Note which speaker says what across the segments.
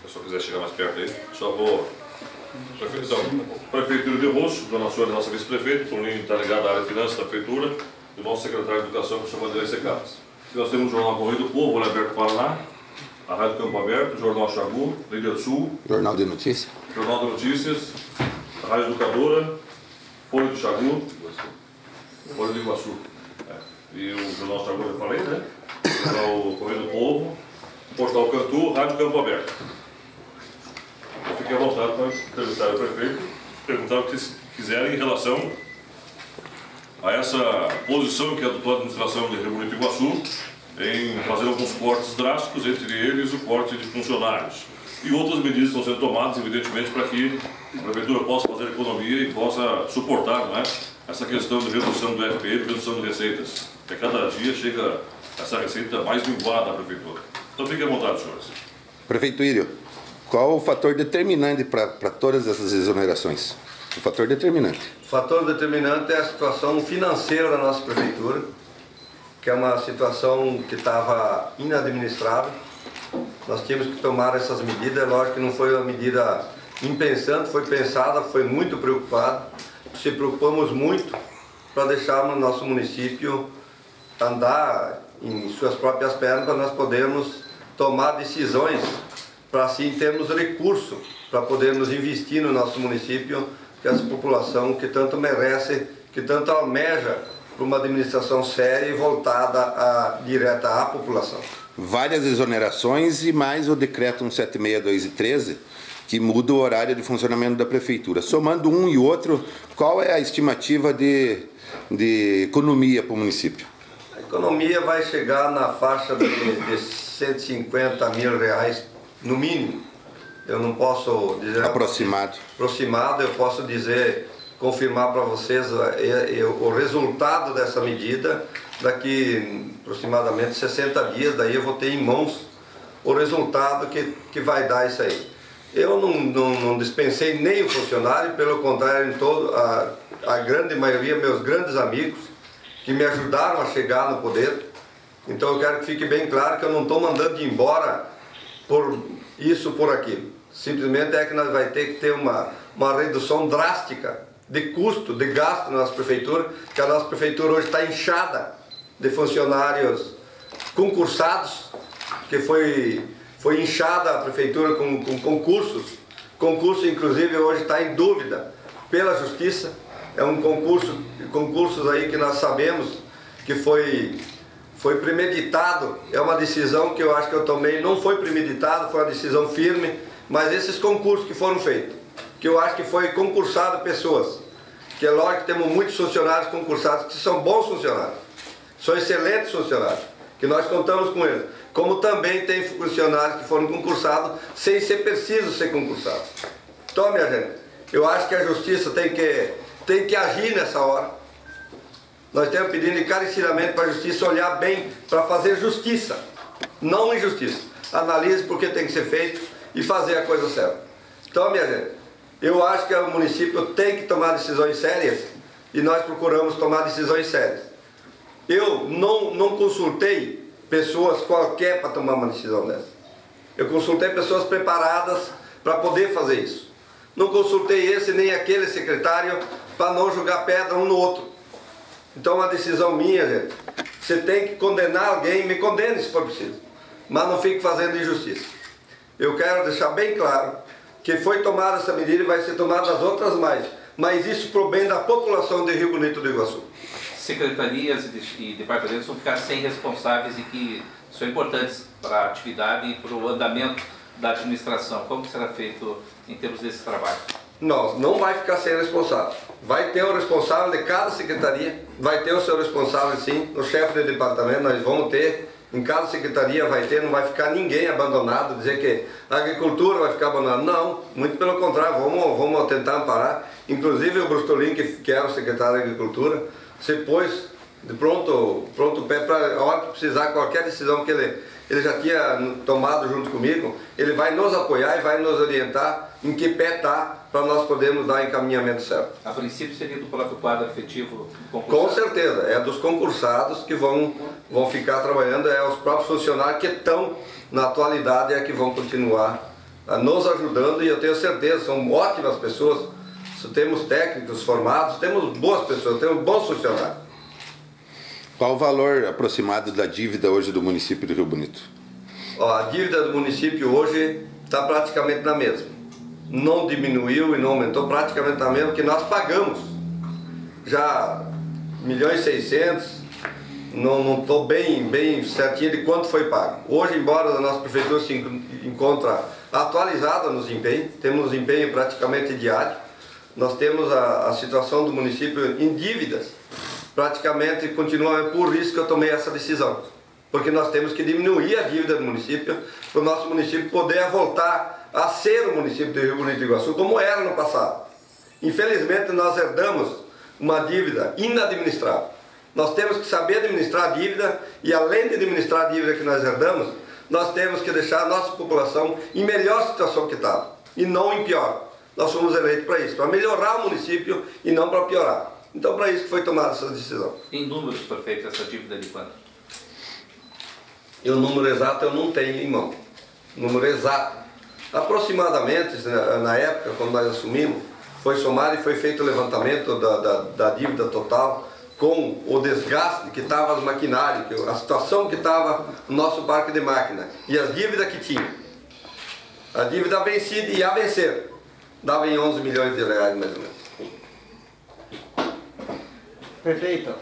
Speaker 1: pessoa quiser chegar mais perto aí, só vou... Então, Prefeitura de Roxo, Dona Sônia, nossa vice-prefeita, o Toninho está ligado à área de finanças da Prefeitura, e o nosso secretário de Educação, que se chama André Secas. Nós temos o Jornal Correio do Povo, Olho Aberto Paraná, a Rádio Campo Aberto, o Jornal Xagu, Líder Sul,
Speaker 2: Jornal de Notícias,
Speaker 1: a Rádio Educadora, Folha do Xagu, Folha do Iguaçu. E o Jornal Xagu, eu falei, né? O Jornal Correio do Povo, o Portal Cantu, Rádio Campo Aberto. Eu fiquei à vontade para entrevistar o prefeito, perguntar o que quiserem em relação a essa posição que adotou a administração de Rio Bonito Iguaçu em fazer alguns cortes drásticos, entre eles o corte de funcionários. E outras medidas estão sendo tomadas, evidentemente, para que a Prefeitura possa fazer economia e possa suportar, não é, essa questão de redução do FPI, redução de receitas. Porque cada dia chega essa receita mais minguada à Prefeitura. Então fique à vontade, senhores.
Speaker 2: Prefeito Írio, qual o fator determinante para todas essas exonerações? O fator determinante.
Speaker 3: O fator determinante é a situação financeira da nossa Prefeitura, que é uma situação que estava inadministrável. Nós tínhamos que tomar essas medidas. Lógico que não foi uma medida impensante, foi pensada, foi muito preocupada. Se preocupamos muito para deixarmos o nosso município andar em suas próprias pernas, para nós podermos tomar decisões, para assim termos recurso para podermos investir no nosso município, que essa população que tanto merece, que tanto almeja para uma administração séria e voltada direta à população.
Speaker 2: Várias exonerações e mais o decreto 176/2 e 13, que muda o horário de funcionamento da Prefeitura. Somando um e outro, qual é a estimativa de economia para o município?
Speaker 3: A economia vai chegar na faixa de 150 mil reais no mínimo. Eu não posso dizer...
Speaker 2: Aproximado.
Speaker 3: Aproximado, eu posso dizer, confirmar para vocês o resultado dessa medida. Daqui aproximadamente 60 dias, daí eu vou ter em mãos o resultado que vai dar isso aí. Eu não dispensei nem o funcionário, pelo contrário, a grande maioria, meus grandes amigos, que me ajudaram a chegar no poder. Então eu quero que fique bem claro que eu não estou mandando embora por isso, por aquilo. Simplesmente é que nós vamos ter que ter uma redução drástica de custo, de gasto na nossa Prefeitura, que a nossa Prefeitura hoje está inchada de funcionários concursados, que foi inchada a Prefeitura com concursos. Concurso, inclusive, hoje está em dúvida pela Justiça. É um concursos aí que nós sabemos que foi premeditado. É uma decisão que eu acho que eu tomei, não foi premeditado, foi uma decisão firme, mas esses concursos que foram feitos, que eu acho que foi concursado pessoas, que é lógico que temos muitos funcionários concursados que são bons funcionários, são excelentes funcionários, que nós contamos com eles, como também tem funcionários que foram concursados sem ser preciso ser concursado. Então, minha gente, eu acho que a Justiça tem que agir nessa hora. Nós estamos pedindo encarecidamente para a Justiça olhar bem, para fazer justiça, não injustiça. Analise porque tem que ser feito e fazer a coisa certa. Então, minha gente, eu acho que o município tem que tomar decisões sérias e nós procuramos tomar decisões sérias. Eu não consultei pessoas qualquer para tomar uma decisão dessa. Eu consultei pessoas preparadas para poder fazer isso. Não consultei esse nem aquele secretário para não jogar pedra um no outro. Então, uma decisão minha, gente. Você tem que condenar alguém, me condene se for preciso, mas não fique fazendo injustiça. Eu quero deixar bem claro que foi tomada essa medida e vai ser tomada as outras mais, mas isso para o bem da população de Rio Bonito do Iguaçu.
Speaker 4: Secretarias e departamentos vão ficar sem responsáveis e que são importantes para a atividade e para o andamento da administração. Como será feito em termos desse trabalho?
Speaker 3: Não vai ficar sem responsável. Vai ter o responsável de cada secretaria, vai ter o seu responsável sim, o chefe de departamento nós vamos ter, em cada secretaria vai ter, não vai ficar ninguém abandonado, dizer que a agricultura vai ficar abandonada. Não, muito pelo contrário, vamos tentar amparar. Inclusive o Brustolin, que era o secretário de Agricultura, se pôs de pronto o pé para a hora que precisar qualquer decisão que ele já tinha tomado junto comigo, ele vai nos apoiar e vai nos orientar em que pé está para nós podermos dar encaminhamento certo.
Speaker 4: A princípio seria do próprio quadro efetivo
Speaker 3: concursado? Com certeza, é dos concursados que vão ficar trabalhando, é os próprios funcionários que estão na atualidade é que vão continuar nos ajudando, e eu tenho certeza, são ótimas pessoas, temos técnicos formados, temos boas pessoas, temos bons funcionários.
Speaker 2: Qual o valor aproximado da dívida hoje do município de Rio Bonito?
Speaker 3: A dívida do município hoje está praticamente na mesma. Não diminuiu e não aumentou, praticamente na mesma, que nós pagamos já 1.600.000, não estou bem certinho de quanto foi pago. Hoje, embora a nossa prefeitura se encontra atualizada nos empenhos, temos empenho praticamente diário, nós temos a situação do município em dívidas, praticamente continua, por isso que eu tomei essa decisão. Porque nós temos que diminuir a dívida do município, para o nosso município poder voltar a ser o município de Rio Bonito do Iguaçu, como era no passado. Infelizmente, nós herdamos uma dívida inadministrável. Nós temos que saber administrar a dívida, e além de administrar a dívida que nós herdamos, nós temos que deixar a nossa população em melhor situação que estava, e não em pior. Nós fomos eleitos para isso, para melhorar o município e não para piorar. Então, para isso que foi tomada essa decisão.
Speaker 4: Em números, prefeito, essa dívida de quanto?
Speaker 3: E o número exato eu não tenho em mão. Número exato. Aproximadamente, na época, quando nós assumimos, foi somado e foi feito o levantamento da dívida total com o desgaste que estava no maquinário, a situação que estava no nosso parque de máquina e as dívidas que tinha. A dívida vencida e a vencer dava em 11 milhões de reais, mais ou menos.
Speaker 5: Prefeito,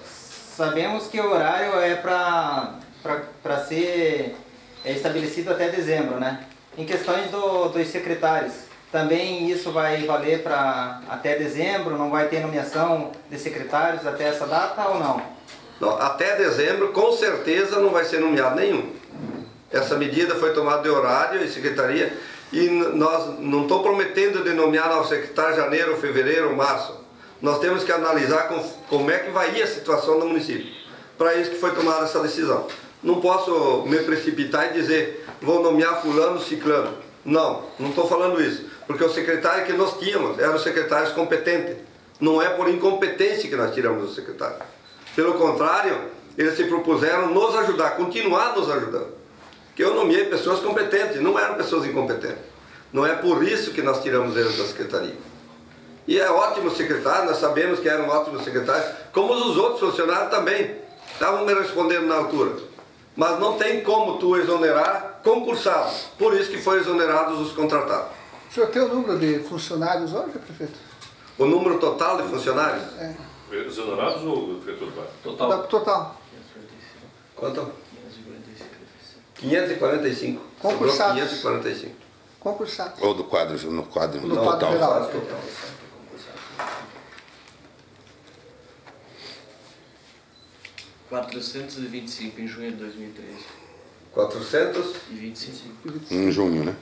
Speaker 5: sabemos que o horário é para ser estabelecido até dezembro, né? Em questões dos secretários, também isso vai valer para até dezembro? Não vai ter nomeação de secretários até essa data ou não?
Speaker 3: Não, até dezembro, com certeza, não vai ser nomeado nenhum. Essa medida foi tomada de horário e secretaria, e nós não estou prometendo de nomear novo secretário em janeiro, fevereiro ou março. Nós temos que analisar como é que vai ir a situação do município. Para isso que foi tomada essa decisão. Não posso me precipitar e dizer, vou nomear fulano, ciclano. Não estou falando isso. Porque o secretário que nós tínhamos eram secretários competentes. Não é por incompetência que nós tiramos o secretário. Pelo contrário, eles se propuseram nos ajudar, continuar nos ajudando. Que eu nomeei pessoas competentes, não eram pessoas incompetentes. Não é por isso que nós tiramos eles da secretaria. E é ótimo secretário, nós sabemos que eram ótimos secretários, como os outros funcionários também. Estavam me respondendo na altura. Mas não tem como tu exonerar concursados. Por isso que foi exonerados os contratados.
Speaker 6: O senhor tem o número de funcionários hoje, prefeito?
Speaker 3: O número total de funcionários?
Speaker 6: É.
Speaker 1: Exonerados ou prefeitura?
Speaker 4: Total.
Speaker 6: Total.
Speaker 3: Quanto? 545.
Speaker 6: Concursados.
Speaker 3: 545.
Speaker 6: Concursados.
Speaker 2: Ou no quadro
Speaker 6: No
Speaker 2: total?
Speaker 6: quadro geral.
Speaker 3: Total.
Speaker 7: 425 em junho de 2013.
Speaker 3: 425.
Speaker 7: E 25.
Speaker 2: Em junho, né?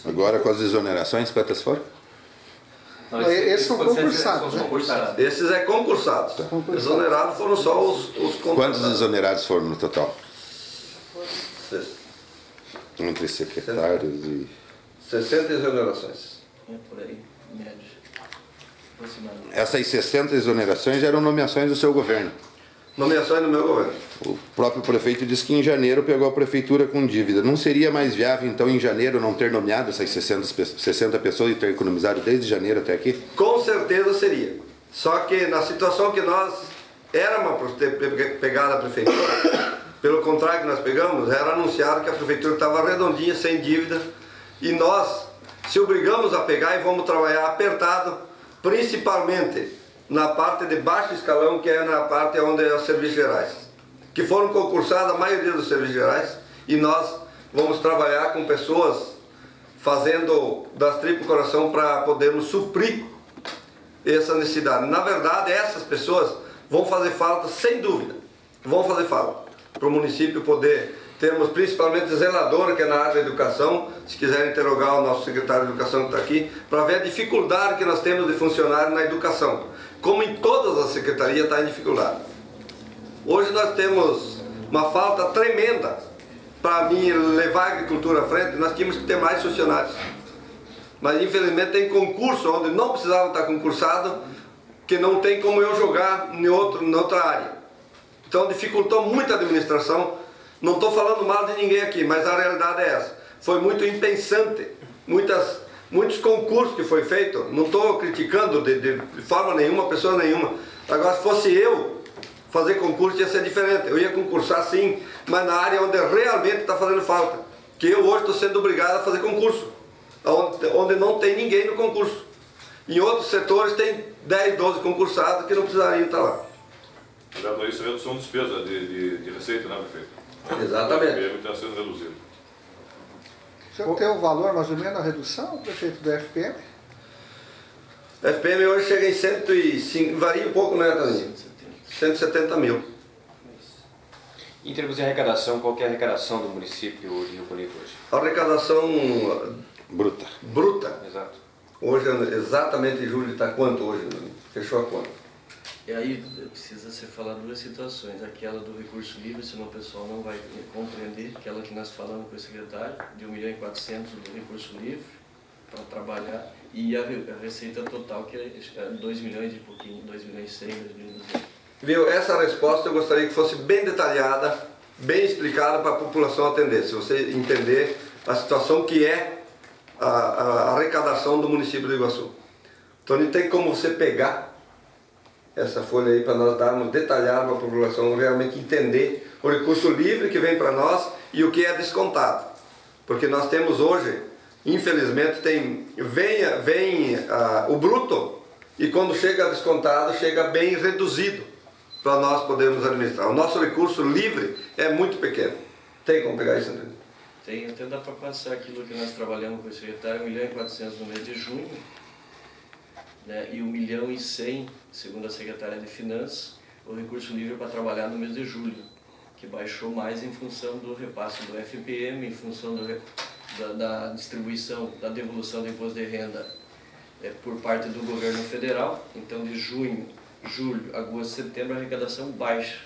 Speaker 2: Agora com as exonerações, quantas foram?
Speaker 4: Não,
Speaker 6: Esses são
Speaker 4: são
Speaker 6: concursados, né?
Speaker 4: concursados.
Speaker 3: Esses é concursados.
Speaker 6: Concursados.
Speaker 3: Exonerados foram só os contratados.
Speaker 2: Quantos exonerados foram no total?
Speaker 3: 60
Speaker 2: Entre secretários e...
Speaker 3: exonerações.
Speaker 7: É por aí, médio. Aproximadamente.
Speaker 2: Essas 60 exonerações eram nomeações do seu governo.
Speaker 3: Nomeações no meu governo.
Speaker 2: O próprio prefeito disse que em janeiro pegou a prefeitura com dívida. Não seria mais viável, então, em janeiro não ter nomeado essas 60 pessoas e ter economizado desde janeiro até aqui?
Speaker 3: Com certeza seria. Só que na situação que nós éramos para ter pegado a prefeitura, pelo contrário que nós pegamos, era anunciado que a prefeitura estava redondinha, sem dívida, e nós se obrigamos a pegar e vamos trabalhar apertado, principalmente na parte de baixo escalão, que é na parte onde é os serviços gerais, que foram concursados a maioria dos serviços gerais, e nós vamos trabalhar com pessoas fazendo das tripas coração para podermos suprir essa necessidade. Na verdade, essas pessoas vão fazer falta, sem dúvida, vão fazer falta, para o município poder termos principalmente zeladora, que é na área da educação. Se quiserem interrogar o nosso secretário de educação que está aqui, para ver a dificuldade que nós temos de funcionário na educação. Como em todas as secretarias está em dificuldade. Hoje nós temos uma falta tremenda. Para mim levar a agricultura à frente, nós tínhamos que ter mais funcionários. Mas infelizmente tem concurso onde não precisava estar concursado, que não tem como eu jogar em outra área. Então dificultou muito a administração. Não estou falando mal de ninguém aqui, mas a realidade é essa. Foi muito impensante muitos concursos que foi feito. Não estou criticando de forma nenhuma, pessoa nenhuma. Agora, se fosse eu fazer concurso, ia ser diferente. Eu ia concursar sim, mas na área onde realmente está fazendo falta. Que eu hoje estou sendo obrigado a fazer concurso, onde não tem ninguém no concurso. Em outros setores tem 10, 12 concursados que não precisariam estar lá.
Speaker 1: Olhando isso, é redução de despesa de receita, né, prefeito?
Speaker 3: Exatamente.
Speaker 1: O FPM está sendo reduzido.
Speaker 6: O senhor tem o valor, mais ou menos, da redução, prefeito, do FPM?
Speaker 3: O FPM hoje chega em 105, varia um pouco, né, Taninho? 170 mil.
Speaker 8: Em termos de arrecadação, qual que é a arrecadação do município de Rio Bonito hoje?
Speaker 3: A arrecadação
Speaker 2: Bruta.
Speaker 3: bruta,
Speaker 8: Exato.
Speaker 3: hoje, exatamente em julho, está quanto hoje? Fechou a conta?
Speaker 7: E aí precisa ser falar duas situações. Aquela do recurso livre, senão o pessoal não vai compreender. Aquela que nós falamos com o secretário, de 1.400.000 do recurso livre para trabalhar. E a receita total, que é 2 milhões e pouquinho, 2 milhões e 100, 2 milhões e 200.
Speaker 3: Viu? Essa resposta eu gostaria que fosse bem detalhada, bem explicada para a população atender. Se você entender a situação que é a arrecadação do município de Iguaçu. Então não tem como você pegar essa folha aí para nós darmos detalhado para a população realmente entender o recurso livre que vem para nós e o que é descontado. Porque nós temos hoje, infelizmente, vem o bruto e quando chega descontado, chega bem reduzido para nós podermos administrar. O nosso recurso livre é muito pequeno. Tem como pegar isso, André?
Speaker 7: Tem, até dá para passar aquilo que nós trabalhamos com o secretário, 1.400.000 no mês de junho, né, e 1.100.000, segundo a secretária de Finanças, o recurso livre para trabalhar no mês de julho, que baixou mais em função do repasse do FPM, em função da distribuição, da devolução do imposto de renda por parte do governo federal. Então, de junho, julho, agosto, setembro, a arrecadação baixa.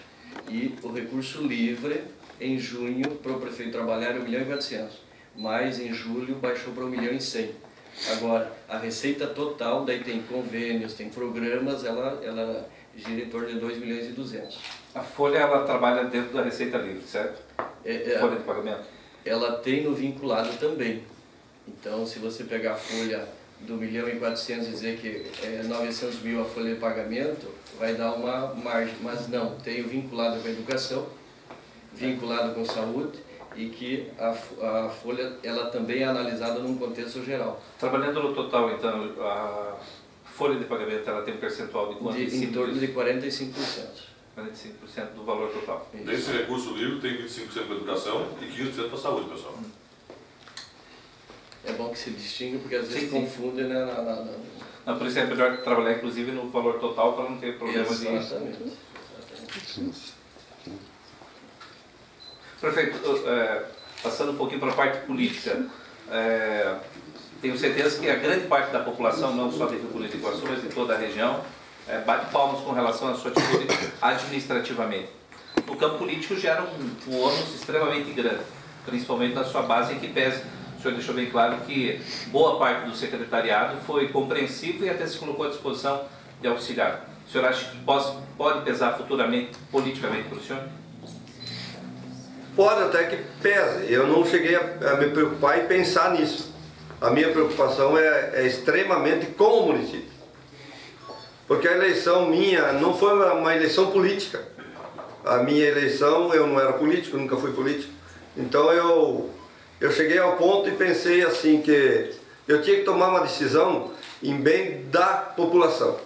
Speaker 7: E o recurso livre, em junho, para o prefeito trabalhar era 1.400.000, mas em julho baixou para 1.100.000. Agora, a receita total, daí tem convênios, tem programas, ela gira em torno de 2.200.000.
Speaker 4: A folha, ela trabalha dentro da receita livre, certo? Folha de pagamento?
Speaker 7: Ela tem no vinculado também. Então, se você pegar a folha do 1.400.000 e dizer que é 900.000 a folha de pagamento, vai dar uma margem. Mas não, tem o vinculado com a educação, vinculado com saúde, e que a folha ela também é analisada num contexto geral.
Speaker 4: Trabalhando no total, então, a folha de pagamento ela tem um percentual de quanto?
Speaker 7: Em torno de 45%.
Speaker 4: 45% do valor total.
Speaker 7: Isso.
Speaker 1: Desse recurso livre tem 25% para a educação e 15% para a saúde, pessoal.
Speaker 7: É bom que se distinga, porque às vezes
Speaker 4: Sim.
Speaker 7: confunde, né?
Speaker 4: Não, por isso é melhor trabalhar, inclusive, no valor total para não ter problemas de...
Speaker 7: Exatamente.
Speaker 4: Prefeito, passando um pouquinho para a parte política, tenho certeza que a grande parte da população, não só de Rio Bonito e Iguaçu, mas de toda a região, bate palmas com relação à sua atitude administrativamente. O campo político gera um ônus extremamente grande, principalmente na sua base, em que pese. O senhor deixou bem claro que boa parte do secretariado foi compreensivo e até se colocou à disposição de auxiliar. O senhor acha que pode pesar futuramente, politicamente, para o senhor?
Speaker 3: Pode até que pese. Eu não cheguei a me preocupar e pensar nisso. A minha preocupação é extremamente com o município. Porque a eleição minha não foi uma eleição política. A minha eleição, eu não era político, nunca fui político. Então eu cheguei ao ponto e pensei assim que eu tinha que tomar uma decisão em bem da população.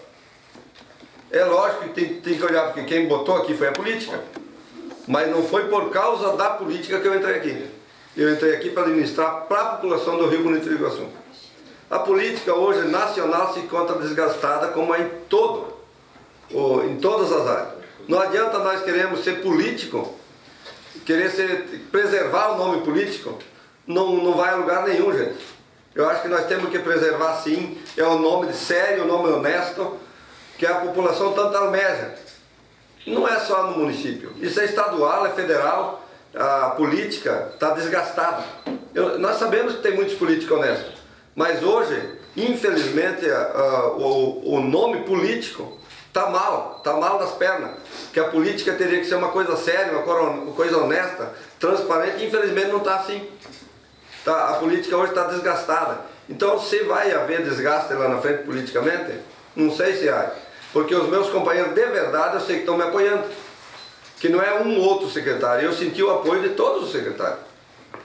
Speaker 3: É lógico que tem que olhar, porque quem botou aqui foi a política. Mas não foi por causa da política que eu entrei aqui. Eu entrei aqui para administrar para a população do Rio Bonito e Iguaçu. A política hoje nacional se encontra desgastada como é em todas as áreas. Não adianta nós queremos ser político, preservar o nome político, não vai a lugar nenhum, gente. Eu acho que nós temos que preservar sim, é um nome sério, um nome honesto, que a população tanto almeja. Não é só no município, isso é estadual, é federal, a política está desgastada. Nós sabemos que tem muitos políticos honestos, mas hoje, infelizmente, o nome político está mal nas pernas, que a política teria que ser uma coisa séria, uma coisa honesta, transparente, e infelizmente não está assim. A política hoje está desgastada. Então, se vai haver desgaste lá na frente politicamente, não sei se há. Porque os meus companheiros, de verdade, eu sei que estão me apoiando. Que não é um outro secretário. Eu senti o apoio de todos os secretários.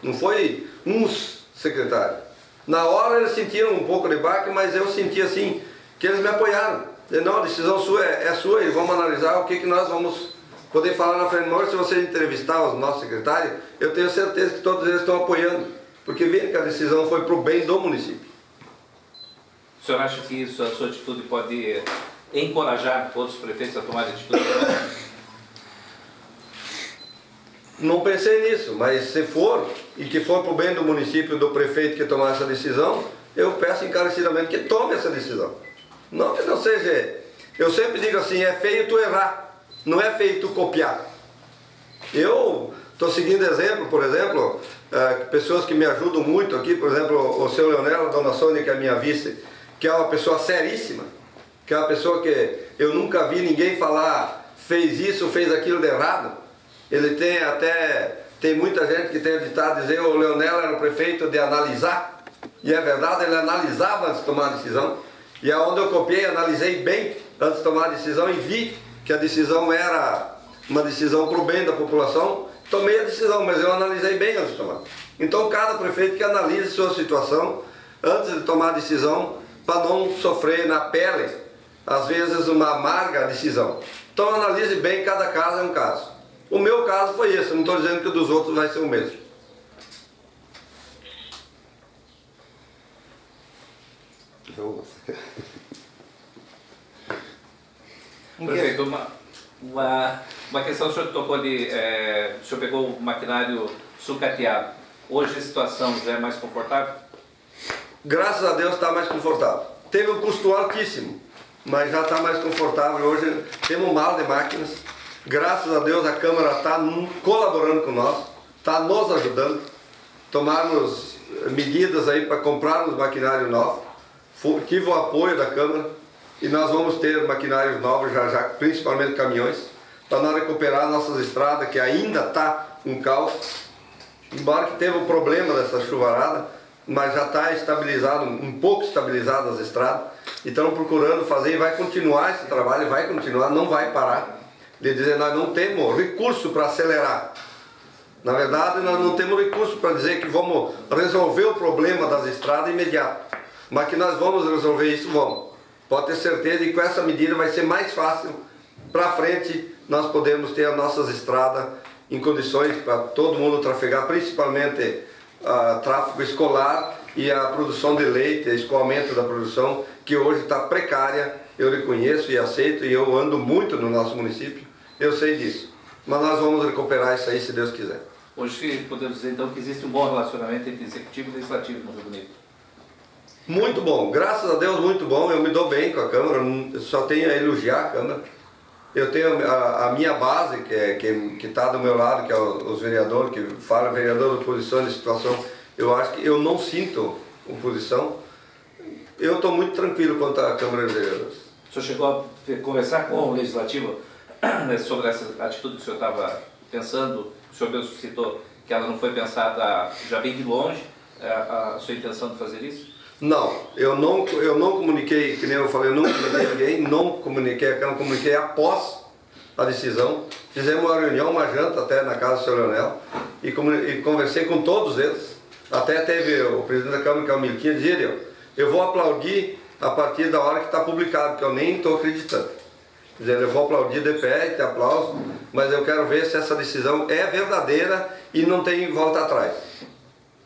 Speaker 3: Não foi uns secretários. Na hora eles sentiram um pouco de baque, mas eu senti assim, que eles me apoiaram. Não, a decisão sua é sua e vamos analisar o que nós vamos poder falar na frente. Mas se você entrevistar os nossos secretários, eu tenho certeza que todos eles estão apoiando. Porque viram que a decisão foi para o bem do município.
Speaker 4: O senhor acha que isso, a sua atitude pode encorajar outros prefeitos a tomarem atitude?
Speaker 3: Não pensei nisso, mas se for, e que for para o bem do município, do prefeito que tomar essa decisão, eu peço encarecidamente que tome essa decisão. Não que não seja... Eu sempre digo assim, é feio tu errar, não é feio tu copiar. Eu estou seguindo exemplo, por exemplo, pessoas que me ajudam muito aqui, por exemplo, o seu Leonel, a dona Sônia, que é a minha vice, que é uma pessoa seríssima, que é uma pessoa que eu nunca vi ninguém falar, fez isso, fez aquilo de errado. Ele tem muita gente que tem o ditado dizer o Leonel era o prefeito de analisar, e é verdade, ele analisava antes de tomar a decisão, e aonde eu copiei, analisei bem antes de tomar a decisão e vi que a decisão era uma decisão para o bem da população, tomei a decisão, mas eu analisei bem antes de tomar. Então cada prefeito que analise sua situação antes de tomar a decisão, para não sofrer na pele, às vezes, uma amarga decisão. Então analise bem, cada caso é um caso. O meu caso foi esse, eu não estou dizendo que o dos outros vai ser o mesmo.
Speaker 4: Prefeito, uma questão, o senhor tocou ali, o senhor pegou o maquinário sucateado. Hoje a situação já é mais confortável?
Speaker 3: Graças a Deus está mais confortável. Teve um custo altíssimo, mas já está mais confortável. Hoje temos um mal de máquinas. Graças a Deus a Câmara está colaborando com nós, está nos ajudando. Tomarmos medidas aí para comprarmos maquinário novo. Tive o apoio da Câmara e nós vamos ter maquinários novos já, principalmente caminhões, para nós recuperar nossas estradas, que ainda está um caos. Embora que teve o problema dessa chuvarada, mas já está estabilizado, um pouco estabilizado as estradas. E estamos procurando fazer e vai continuar esse trabalho, vai continuar, não vai parar. De dizer, nós não temos recurso para acelerar. Na verdade, nós não temos recurso para dizer que vamos resolver o problema das estradas imediato. Mas que nós vamos resolver isso, vamos. Pode ter certeza que com essa medida vai ser mais fácil para frente nós podemos ter as nossas estradas em condições para todo mundo trafegar, principalmente tráfego escolar e a produção de leite, escoamento da produção, que hoje está precária. Eu reconheço e aceito, e eu ando muito no nosso município, eu sei disso. Mas nós vamos recuperar isso aí, se Deus quiser.
Speaker 4: Hoje podemos dizer então que existe um bom relacionamento entre executivo e legislativo no Rio Bonito.
Speaker 3: Muito bom, graças a Deus, muito bom. Eu me dou bem com a Câmara, eu só tenho a elogiar a Câmara. Eu tenho a minha base, que está do meu lado, que é os vereadores, que falam vereador de oposição de situação. Eu acho que eu não sinto oposição. Eu estou muito tranquilo quanto à Câmara de Vereadores.
Speaker 4: O senhor chegou a conversar com o Legislativo sobre essa atitude que o senhor estava pensando? O senhor mesmo citou que ela não foi pensada, já vem de longe, a sua intenção de fazer isso?
Speaker 3: Não, eu não comuniquei, que nem eu falei, eu não comuniquei ninguém, não comuniquei após a decisão. Fizemos uma reunião, uma janta até na casa do seu Leonel e conversei com todos eles. Até teve o presidente da Câmara, que é o Milquinha, dizia, eu vou aplaudir a partir da hora que está publicado, que eu nem estou acreditando. Quer dizer, eu vou aplaudir de pé e ter aplauso, mas eu quero ver se essa decisão é verdadeira e não tem volta atrás.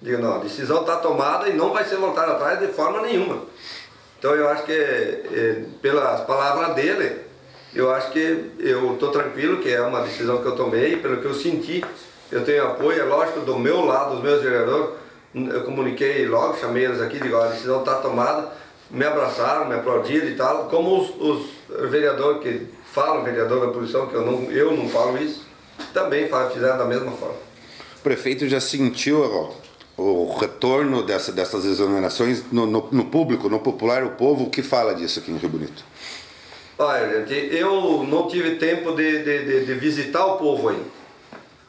Speaker 3: Digo, não, a decisão está tomada e não vai ser voltar atrás de forma nenhuma. Então eu acho que, pelas palavras dele, eu acho que eu estou tranquilo, que é uma decisão que eu tomei, pelo que eu senti, eu tenho apoio, é lógico, do meu lado, dos meus vereadores. Eu comuniquei logo, chamei eles aqui, digo, a decisão está tomada, me abraçaram, me aplaudiram e tal, como os vereadores que falam, vereador da oposição, que eu não falo isso, também fizeram da mesma forma.
Speaker 2: O prefeito já sentiu o retorno dessas exonerações no público, no popular, o povo, o que fala disso aqui em Rio Bonito?
Speaker 3: Olha, gente, eu não tive tempo de visitar o povo ainda.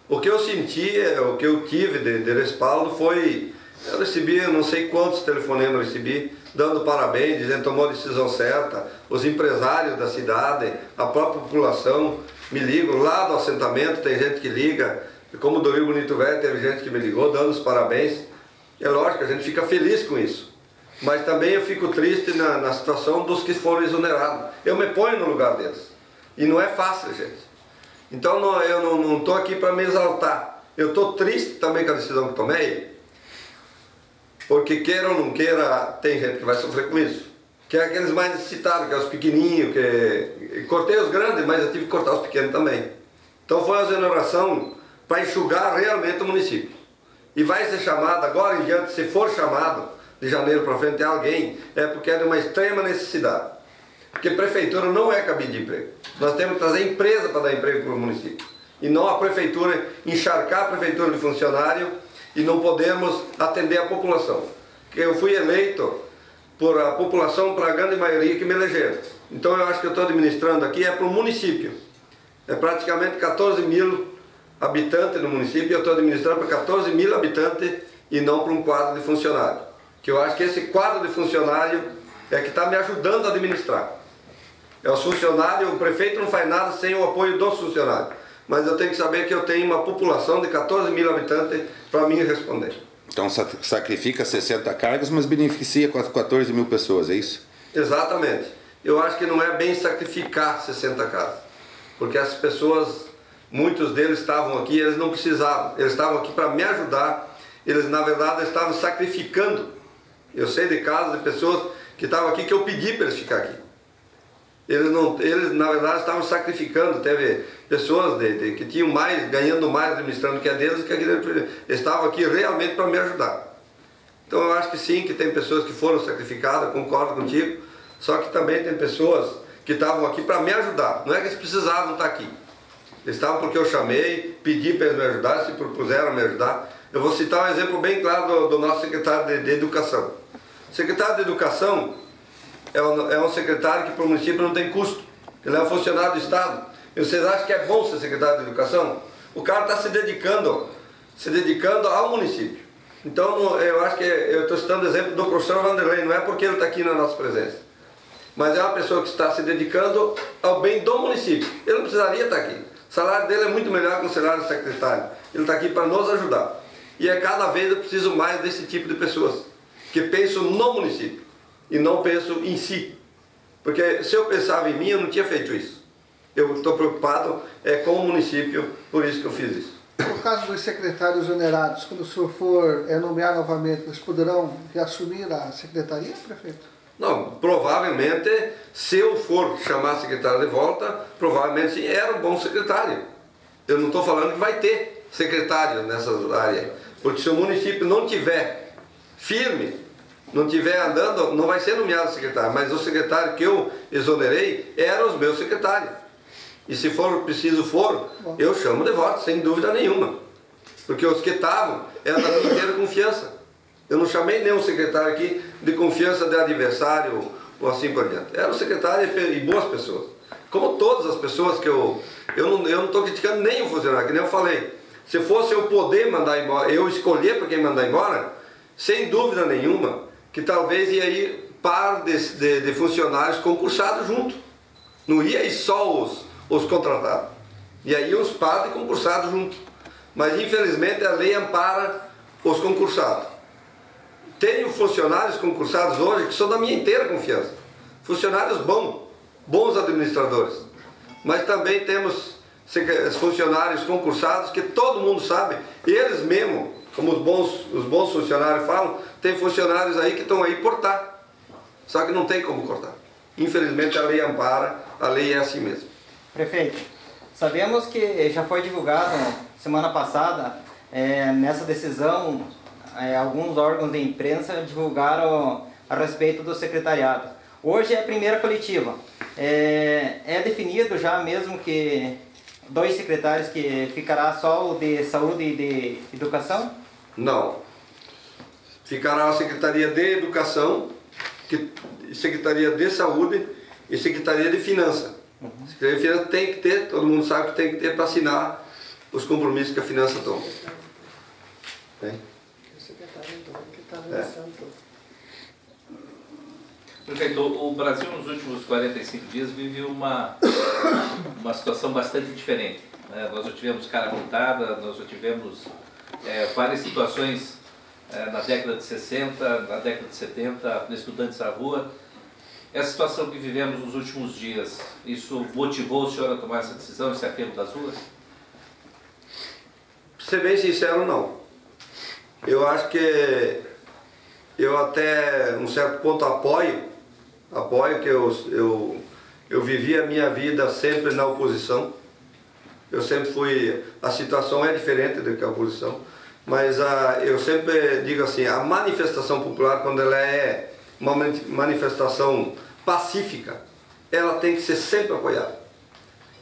Speaker 3: O que eu senti, o que eu tive de respaldo foi Eu recebi, não sei quantos telefonemas eu recebi, dando parabéns, dizendo que tomou a decisão certa, os empresários da cidade, a própria população me ligam, lá do assentamento tem gente que liga, como do Rio Bonito Velho teve gente que me ligou, dando os parabéns. É lógico, a gente fica feliz com isso, mas também eu fico triste na situação dos que foram exonerados. Eu me ponho no lugar deles, e não é fácil, gente. Então eu não estou aqui para me exaltar, eu estou triste também com a decisão que tomei, porque queira ou não queira, tem gente que vai sofrer com isso. Que é aqueles mais necessitados, que é os pequenininhos, que cortei os grandes, mas eu tive que cortar os pequenos também. Então foi uma exoneração para enxugar realmente o município. E vai ser chamado, agora em diante, se for chamado, de janeiro para frente, alguém, é porque é de uma extrema necessidade. Porque prefeitura não é cabide de emprego. Nós temos que trazer empresa para dar emprego para o município. E não a prefeitura, encharcar a prefeitura de funcionário e não podermos atender a população. Porque eu fui eleito por a população, para a grande maioria que me elegeram. Então eu acho que eu estou administrando aqui é para o município. É praticamente 14 mil habitantes no município e eu estou administrando para 14 mil habitantes e não para um quadro de funcionário. Que eu acho que esse quadro de funcionário é que está me ajudando a administrar. É os funcionários, o prefeito não faz nada sem o apoio dos funcionários. Mas eu tenho que saber que eu tenho uma população de 14 mil habitantes para mim responder.
Speaker 2: Então sacrifica 60 cargas, mas beneficia 14 mil pessoas, é isso?
Speaker 3: Exatamente. Eu acho que não é bem sacrificar 60 casas. Porque as pessoas, muitos deles estavam aqui, eles não precisavam. Eles estavam aqui para me ajudar. Eles, na verdade, estavam sacrificando. Eu sei de casos de pessoas que estavam aqui que eu pedi para eles ficar aqui. Eles na verdade, estavam sacrificando. Teve pessoas que tinham mais, ganhando mais, administrando que a deles, que eles estavam aqui realmente para me ajudar. Então eu acho que sim, que tem pessoas que foram sacrificadas, concordo contigo, só que também tem pessoas que estavam aqui para me ajudar. Não é que eles precisavam estar aqui. Eles estavam porque eu chamei, pedi para eles me ajudar, se propuseram me ajudar. Eu vou citar um exemplo bem claro do nosso secretário de Educação. O secretário de Educação é um secretário que para o município não tem custo. Ele é um funcionário do Estado. E vocês acham que é bom ser secretário de Educação? O cara está se dedicando ao município. Então eu acho que eu estou citando o exemplo do professor Vanderlei, não é porque ele está aqui na nossa presença. Mas é uma pessoa que está se dedicando ao bem do município. Ele não precisaria estar aqui. O salário dele é muito melhor que o salário do secretário. Ele está aqui para nos ajudar. E cada vez eu preciso mais desse tipo de pessoas, que pensam no município e não pensam em si. Porque se eu pensava em mim, eu não tinha feito isso. Eu estou preocupado com o município, por isso que eu fiz isso.
Speaker 6: No caso dos secretários onerados, quando o senhor for nomear novamente, eles poderão reassumir a secretaria, prefeito?
Speaker 3: Não, provavelmente, se eu for chamar a secretária de volta, provavelmente sim, era um bom secretário. Eu não estou falando que vai ter secretário nessas áreas, porque se o município não tiver firme, não estiver andando, não vai ser nomeado secretário, mas o secretário que eu exonerei eram os meus secretários. E se for preciso eu chamo de volta, sem dúvida nenhuma. Porque os que estavam eram da minha inteira confiança. Eu não chamei nenhum secretário aqui de confiança de adversário ou assim por diante. Eram secretários e boas pessoas. Como todas as pessoas que eu não estou criticando nem o funcionário, que nem eu falei. Se fosse eu poder mandar embora, eu escolher para quem mandar embora, sem dúvida nenhuma, que talvez ia ir par de funcionários concursados junto. Não ia ir só os contratados. E aí os par de concursados junto. Mas infelizmente a lei ampara os concursados. Tenho funcionários concursados hoje que são da minha inteira confiança. Funcionários bons administradores. Mas também temos funcionários concursados que todo mundo sabe, eles mesmos, como os bons funcionários falam, tem funcionários aí que estão aí por estar. Só que não tem como cortar. Infelizmente a lei ampara, a lei é assim mesmo.
Speaker 5: Prefeito, sabemos que já foi divulgado semana passada, nessa decisão, alguns órgãos de imprensa divulgaram a respeito do secretariado. Hoje é a primeira coletiva. É definido já mesmo que 2 secretários que ficará só o de saúde e de educação?
Speaker 3: Não. Ficará a Secretaria de Educação, Secretaria de Saúde e Secretaria de Finanças. Secretaria de Finanças tem que ter, todo mundo sabe que tem que ter para assinar os compromissos que a finança toma.
Speaker 4: Prefeito, o Brasil nos últimos 45 dias vive uma situação bastante diferente. Nós já tivemos cara pintada, nós já tivemos várias situações na década de 60, na década de 70, estudantes à rua. Essa situação que vivemos nos últimos dias, isso motivou o senhor a tomar essa decisão, esse apelo das ruas?
Speaker 3: Para ser bem sincero, não. Eu acho que eu até um certo ponto apoio que eu vivi a minha vida sempre na oposição. Eu sempre fui, a situação é diferente do que a oposição, mas eu sempre digo assim, a manifestação popular, quando ela é uma manifestação pacífica, ela tem que ser sempre apoiada.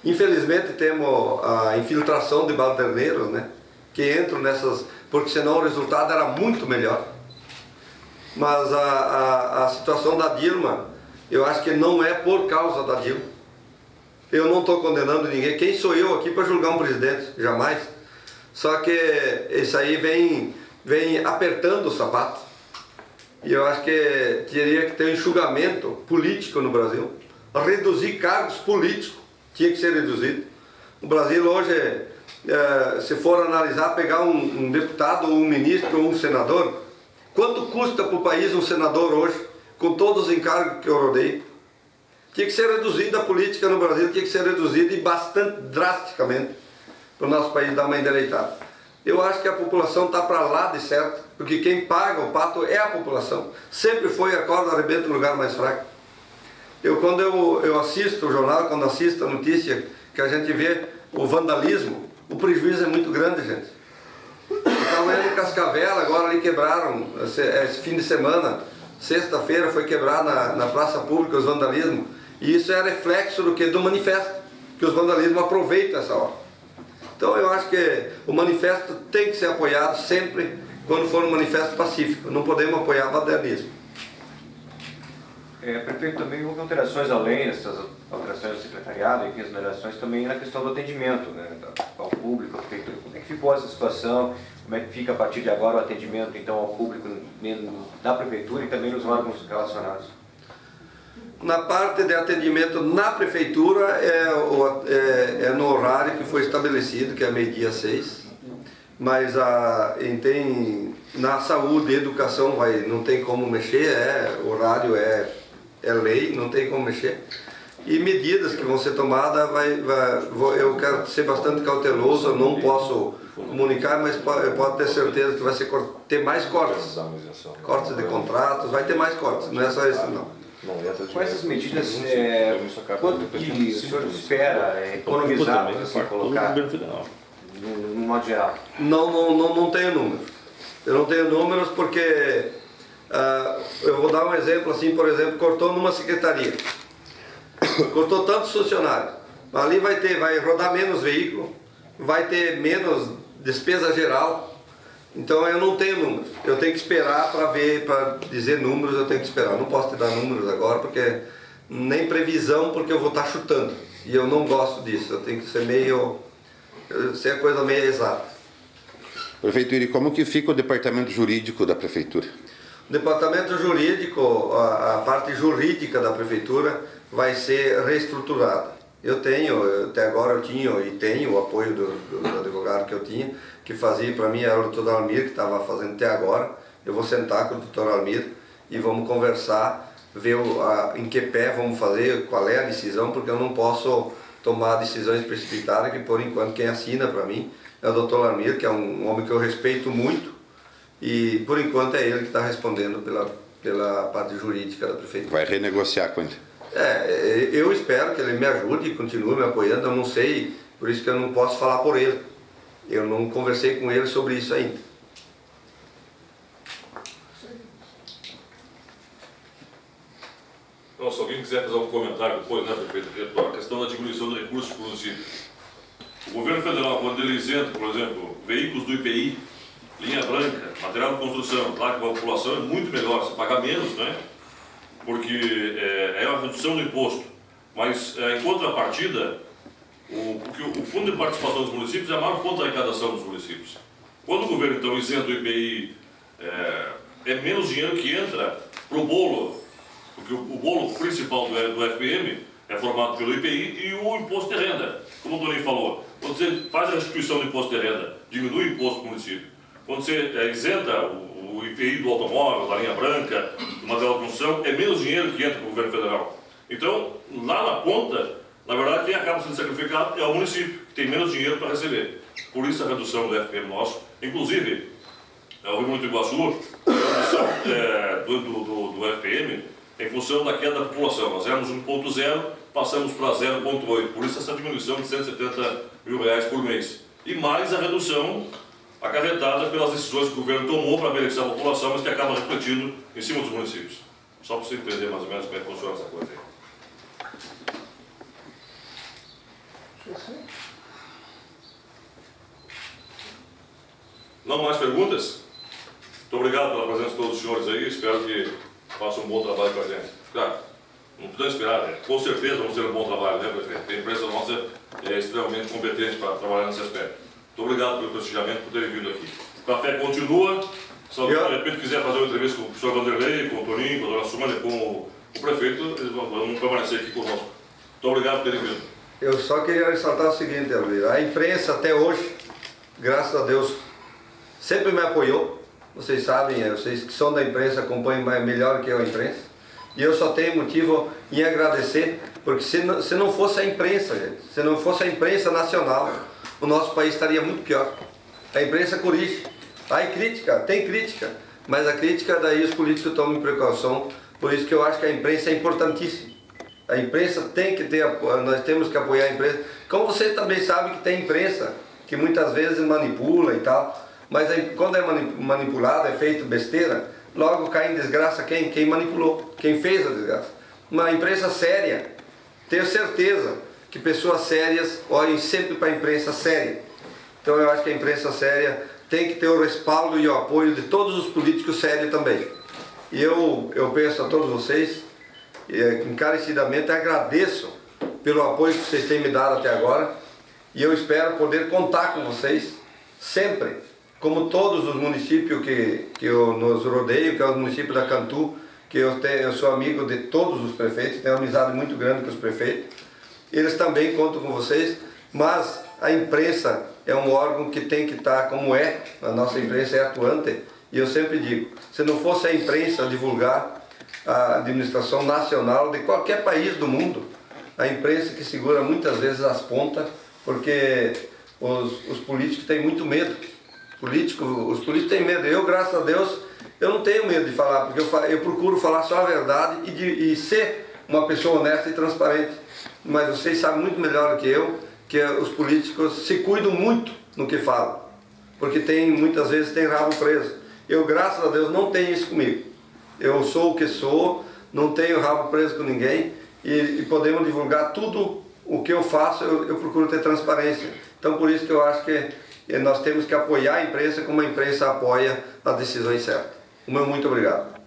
Speaker 3: Infelizmente temos a infiltração de baderneiros, né, que entram nessas, porque senão o resultado era muito melhor. Mas a situação da Dilma, eu acho que não é por causa da Dilma. Eu não estou condenando ninguém. Quem sou eu aqui para julgar um presidente? Jamais. Só que isso aí vem apertando o sapato. E eu acho que teria que ter um enxugamento político no Brasil. Reduzir cargos políticos. Tinha que ser reduzido. O Brasil hoje, se for analisar, pegar um deputado, ou um ministro, ou um senador, quanto custa para o país um senador hoje, com todos os encargos que eu rodei? Tinha que ser reduzida a política no Brasil, tinha que ser reduzida e bastante drasticamente para o nosso país dar uma endireitada. Eu acho que a população está para lá de certo, porque quem paga o pato é a população. Sempre foi a corda arrebenta no lugar mais fraco. Quando eu assisto o jornal, quando assisto a notícia, que a gente vê o vandalismo, o prejuízo é muito grande, gente. Estava indo em Cascavel, agora ali quebraram, esse fim de semana, sexta-feira foi quebrar na praça pública os vandalismos. E isso é reflexo do que? Do manifesto, que os vandalismos aproveitam essa hora. Então eu acho que o manifesto tem que ser apoiado sempre quando for um manifesto pacífico. Não podemos apoiar vandalismo.
Speaker 8: Prefeito, também houve alterações além dessas alterações do secretariado, enfim, as alterações também na questão do atendimento, né, ao público, à prefeitura. Como é que ficou essa situação? Como é que fica a partir de agora o atendimento então ao público da prefeitura e também nos órgãos relacionados?
Speaker 3: Na parte de atendimento na prefeitura é no horário que foi estabelecido, que é meio-dia 6. Mas na saúde e educação não tem como mexer, horário é lei, não tem como mexer. E medidas que vão ser tomadas, eu quero ser bastante cauteloso, eu não posso comunicar, mas pode ter certeza que vai ter mais cortes. Cortes de contratos, vai ter mais cortes, não é só isso não.
Speaker 8: Com essas medidas, quanto que o senhor espera economizar, assim, colocar, no modo geral?
Speaker 3: Não tenho números. Eu não tenho números porque, eu vou dar um exemplo assim, por exemplo, cortou numa secretaria. Cortou tantos funcionários. Ali vai rodar menos veículo, vai ter menos despesa geral. Então eu não tenho números. Eu tenho que esperar para ver, para dizer números, eu tenho que esperar. Não posso te dar números agora, porque nem previsão, porque eu vou estar chutando. E eu não gosto disso. Eu tenho que ser a coisa meio exata.
Speaker 2: Prefeito Iri, como que fica o departamento jurídico da prefeitura?
Speaker 3: O departamento jurídico, a parte jurídica da prefeitura vai ser reestruturada. Até agora eu tinha e tenho o apoio do advogado que eu tinha, que fazia para mim, era o Dr. Almir, que estava fazendo até agora. Eu vou sentar com o Dr. Almir e vamos conversar, ver em que pé vamos fazer, qual é a decisão, porque eu não posso tomar decisões precipitadas, que por enquanto quem assina para mim é o Dr. Almir, que é um homem que eu respeito muito, e por enquanto é ele que está respondendo pela parte jurídica da prefeitura.
Speaker 2: Vai renegociar com ele?
Speaker 3: Eu espero que ele me ajude e continue me apoiando, eu não sei, por isso que eu não posso falar por ele. Eu não conversei com ele sobre isso ainda.
Speaker 1: Não, se alguém quiser fazer algum comentário depois, né, prefeito, a questão da diminuição de recursos para o município. O governo federal, quando ele isenta, por exemplo, veículos do IPI, linha branca, material de construção, lá que a população é muito melhor, você pagar menos, né? Porque é uma redução do imposto. Mas, em contrapartida, o Fundo de Participação dos Municípios é a maior fonte de arrecadação dos municípios. Quando o governo, então, isenta o IPI é menos dinheiro que entra para o bolo, porque o bolo principal do FPM é formado pelo IPI e o imposto de renda. Como o Toninho falou, quando você faz a restituição do imposto de renda, diminui o imposto do município. Quando você isenta o IPI do automóvel, da linha branca, do material de construção, é menos dinheiro que entra para o governo federal. Então, lá na ponta, na verdade, quem acaba sendo sacrificado é o município, que tem menos dinheiro para receber. Por isso a redução do FPM nosso. Inclusive, o Rio Bonito do Iguaçu, a redução do FPM em função da queda da população. Nós éramos 1,0, passamos para 0,8. Por isso essa diminuição de R$170 mil por mês. E mais a redução acarretada pelas decisões que o governo tomou para beneficiar a população, mas que acaba refletindo em cima dos municípios. Só para você entender mais ou menos como é que funciona essa coisa aí. Não mais perguntas? Muito obrigado pela presença de todos os senhores aí. Espero que façam um bom trabalho com a gente. Claro, não podemos esperar, né? Com certeza vamos ter um bom trabalho, né, prefeito? A empresa nossa é extremamente competente para trabalhar nesse aspecto. Muito obrigado pelo prestigiamento, por terem vindo aqui. O café continua. Se alguém de repente quiser fazer uma entrevista com o professor Vanderlei, com o Toninho, com a dona Sumana, com o prefeito, eles vão permanecer aqui conosco. Muito obrigado por terem vindo.
Speaker 3: Eu só queria ressaltar o seguinte, Elvira. A imprensa até hoje, graças a Deus, sempre me apoiou. Vocês sabem, vocês que são da imprensa acompanham melhor que eu a imprensa. E eu só tenho motivo em agradecer, porque se não fosse a imprensa, gente, se não fosse a imprensa nacional, o nosso país estaria muito pior. A imprensa corrige. Aí crítica, tem crítica, mas a crítica daí os políticos tomam precaução. Por isso que eu acho que a imprensa é importantíssima. A imprensa tem que ter, nós temos que apoiar a imprensa. Como vocês também sabem que tem imprensa que muitas vezes manipula e tal, mas quando é manipulado, é feito besteira, logo cai em desgraça quem manipulou, quem fez a desgraça. Uma imprensa séria, tenho certeza que pessoas sérias olhem sempre para a imprensa séria. Então eu acho que a imprensa séria tem que ter o respaldo e o apoio de todos os políticos sérios também. E eu peço a todos vocês, encarecidamente agradeço pelo apoio que vocês têm me dado até agora, e eu espero poder contar com vocês sempre, como todos os municípios que eu nos rodeio, que é o município da Cantu, que eu sou amigo de todos os prefeitos, tenho uma amizade muito grande com os prefeitos, eles também contam com vocês, mas a imprensa é um órgão que tem que estar como é, a nossa imprensa é atuante, e eu sempre digo, se não fosse a imprensa divulgar a administração nacional de qualquer país do mundo, a imprensa que segura muitas vezes as pontas, porque os políticos têm muito medo. Os políticos têm medo. Eu, graças a Deus, eu não tenho medo de falar, porque eu procuro falar só a verdade e ser uma pessoa honesta e transparente. Mas vocês sabem muito melhor do que eu, que os políticos se cuidam muito no que falam, porque muitas vezes tem rabo preso. Eu, graças a Deus, não tenho isso comigo. Eu sou o que sou, não tenho rabo preso com ninguém e podemos divulgar tudo o que eu faço, eu procuro ter transparência. Então, por isso que eu acho que nós temos que apoiar a imprensa como a imprensa apoia as decisões certas. O meu muito obrigado.